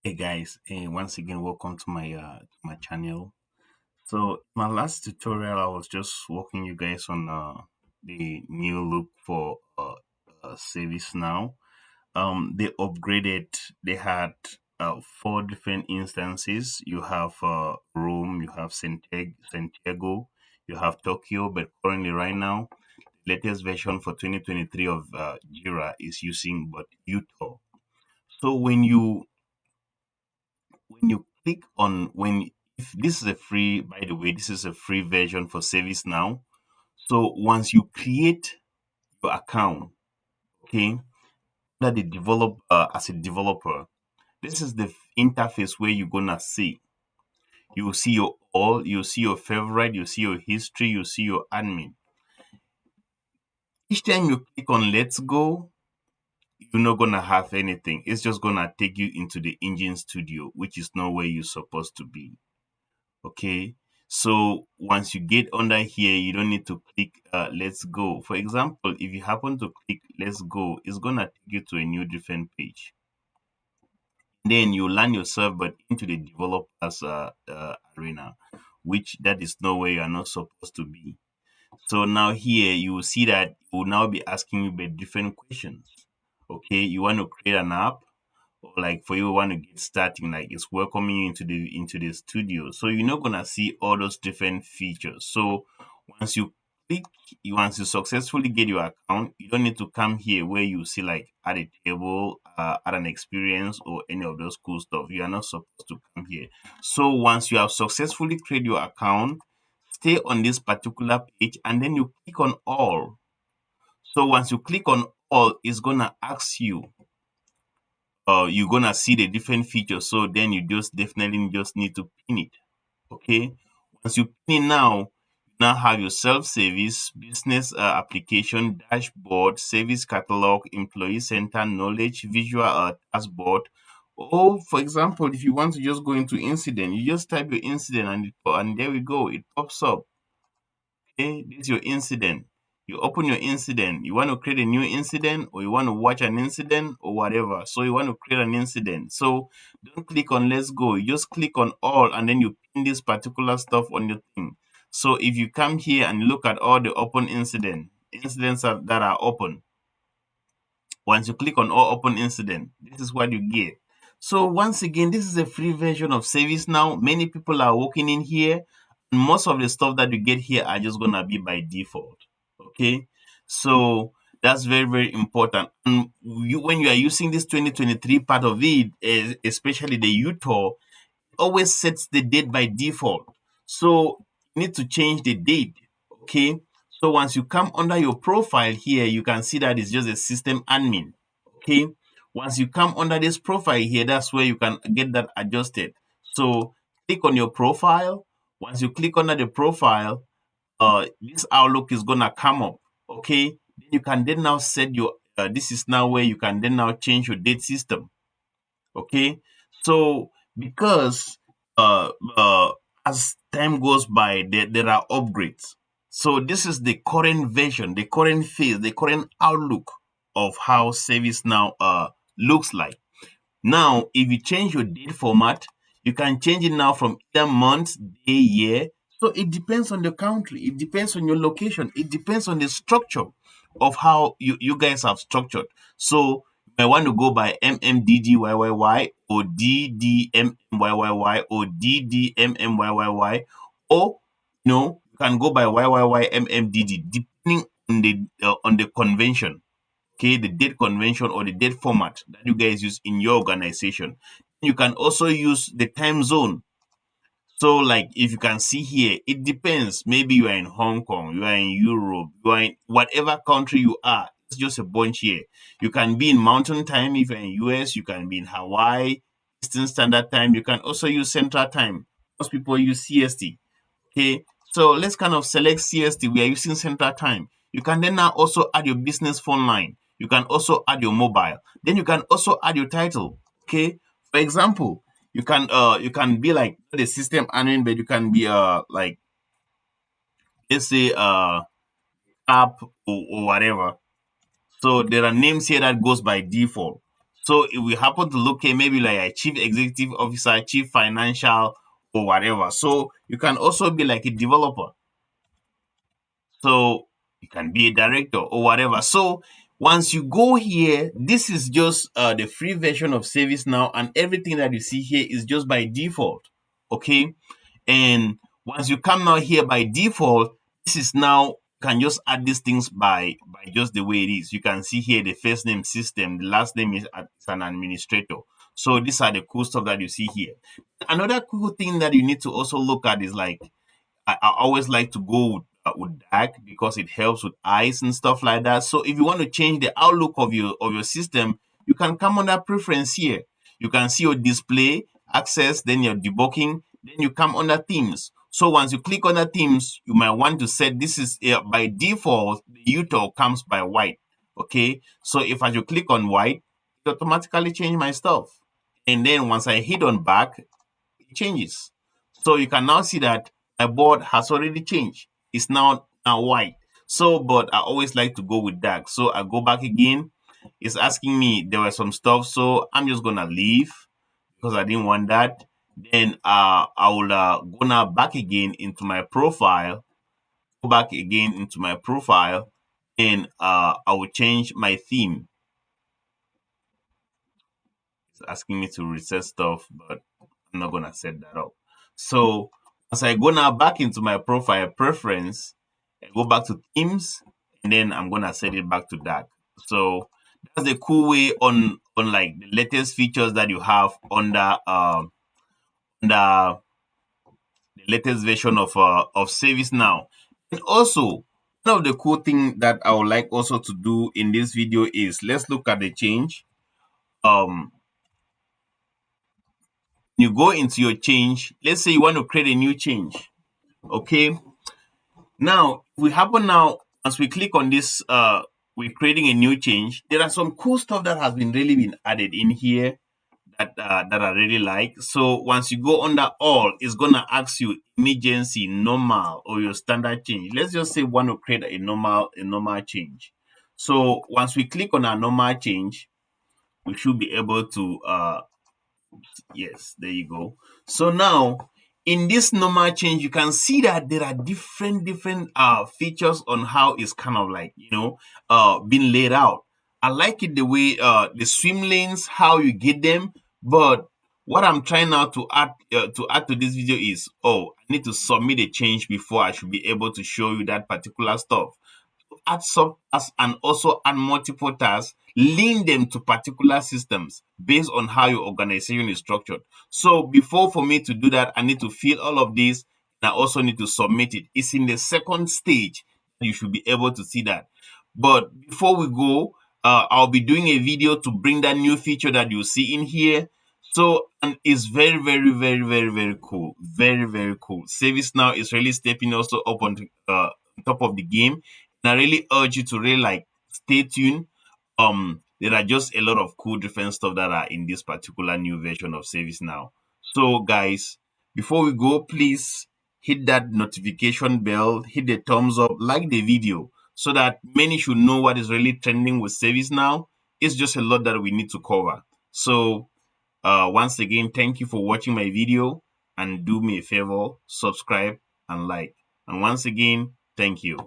Hey guys, once again, welcome to my channel. So my last tutorial, I was just walking you guys on the new look for ServiceNow. They upgraded. They had four different instances. You have Rome, you have Santiago, you have Tokyo, but currently right now, latest version for 2023 of Jira is using but Utah. So when you click on when if this is a free, by the way, this is a free version for ServiceNow. So once you create your account, okay, that the develop as a developer, this is the interface where you're gonna see. You will see your all, you see your favorite, you see your history, you see your admin. Each time you click on let's go, you're not gonna have anything. It's just gonna take you into the engine studio, which is not where you're supposed to be. Okay, so once you get under here, you don't need to click let's go. For example, if you happen to click let's go, it's gonna take you to a new different page. Then you land yourself but into the developers arena, which that is nowhere you are not supposed to be. So now here you will see that it will now be asking you about different questions. Okay, you want to create an app, like for you want to get starting, like it's welcoming you into the studio, so you're not gonna see all those different features. So once you click once you successfully get your account, you don't need to come here where you see like add a table, add an experience or any of those cool stuff. You are not supposed to come here. So once you have successfully created your account, stay on this particular page and then you click on all. So once you click on all, it's gonna ask you, you're gonna see the different features. So then you just definitely just need to pin it. Okay. Once you pin it now, you now have your self-service, business application, dashboard, service catalog, employee center, knowledge, visual dashboard. Or for example, if you want to just go into incident, you just type your incident and there we go. It pops up. Okay, this is your incident. You open your incident. You want to create a new incident or you want to watch an incident or whatever. So you want to create an incident. So don't click on let's go. You just click on all and then you pin this particular stuff on your thing. So if you come here and look at all the open incidents that are open, once you click on all open incident, this is what you get. So once again, this is a free version of ServiceNow. Many people are working in here. And most of the stuff that you get here are just gonna be by default. Okay, so that's very very important. And when you are using this 2023 part of it, especially the Utah, always sets the date by default. So you need to change the date. Okay. So once you come under your profile here, you can see that it's just a system admin. Okay. Once you come under this profile here, that's where you can get that adjusted. So click on your profile. Once you click under the profile, this Outlook is gonna come up. Okay. Then you can then now set your this is now where you can then now change your date system. Okay, so because uh, uh, as time goes by, there are upgrades. So this is the current version, the current phase, the current outlook of how ServiceNow looks like. Now, if you change your date format, you can change it now from either month, day, year. So it depends on the country, it depends on your location, it depends on the structure of how you guys have structured. So you might want to go by MMDDYYY or DDMMYYY or DDMMYYY, or you can go by YYYMMDD depending on the convention. Okay, the date convention or the date format that you guys use in your organization. You can also use the time zone. So, like if you can see here, it depends. Maybe you are in Hong Kong, you are in Europe, you are in whatever country you are. It's just a bunch here. You can be in Mountain Time if you're in US. You can be in Hawaii, Eastern Standard Time. You can also use Central Time. Most people use CST. Okay, so let's kind of select CST. We are using Central Time. You can then now also add your business phone line. You can also add your mobile. Then you can also add your title. Okay, for example, you can be like the system admin, but you can be like, let's say app or whatever. So there are names here that goes by default. So if we happen to look at maybe like a chief executive officer, chief financial, or whatever. So you can also be like a developer. So you can be a director or whatever. So once you go here, this is just the free version of ServiceNow, and everything that you see here is just by default. Okay. And once you come now here by default, this is now can just add these things by just the way it is. You can see here the first name system, the last name is an administrator. So these are the cool stuff that you see here. Another cool thing that you need to also look at is like I always like to go with dark because it helps with eyes and stuff like that. So if you want to change the outlook of your system, you can come under preference here. You can see your display, access, then your debugging, then you come under themes. So once you click on the themes, you might want to set this is by default, the util comes by white. Okay. So if I should click on white, it automatically change my stuff. And then once I hit on back, it changes. So you can now see that my board has already changed. It's now white. So, but I always like to go with dark. So I go back again. It's asking me there were some stuff, so I'm just gonna leave because I didn't want that. Then I will go now back again into my profile. Go back again into my profile, and I will change my theme. It's asking me to reset stuff, but I'm not gonna set that up. So as I go now back into my profile preference, I go back to themes, and then I'm gonna set it back to dark. So that's the cool way on like the latest features that you have under the latest version of ServiceNow. And also one of the cool thing that I would like also to do in this video is let's look at the change. Um you go into your change. Let's say you want to create a new change. Okay. Now, we happen now, as we click on this, we're creating a new change. There are some cool stuff that has been really been added in here that I really like. So once you go under all, it's gonna ask you emergency, normal, or your standard change. Let's just say we want to create a normal change. So once we click on our normal change, we should be able to yes, there you go. So now in this normal change, you can see that there are different features on how it's kind of like being laid out. I like it the way the swim lanes, how you get them, but what I'm trying now to add to this video is I need to submit a change before I should be able to show you that particular stuff. Add subtasks and also add multiple tasks, link them to particular systems based on how your organization is structured. So before for me to do that, I need to fill all of this and I also need to submit it. It's in the second stage. You should be able to see that. But before we go, I'll be doing a video to bring that new feature that you see in here. So, and it's very cool. Very cool. ServiceNow is really stepping also up on top of the game. And I really urge you to really like stay tuned. There are just a lot of cool different stuff that are in this particular new version of ServiceNow. So guys, before we go, please hit that notification bell, hit the thumbs up, like the video so that many should know what is really trending with ServiceNow. It's just a lot that we need to cover. So once again, thank you for watching my video and do me a favor, subscribe and like. And once again, thank you.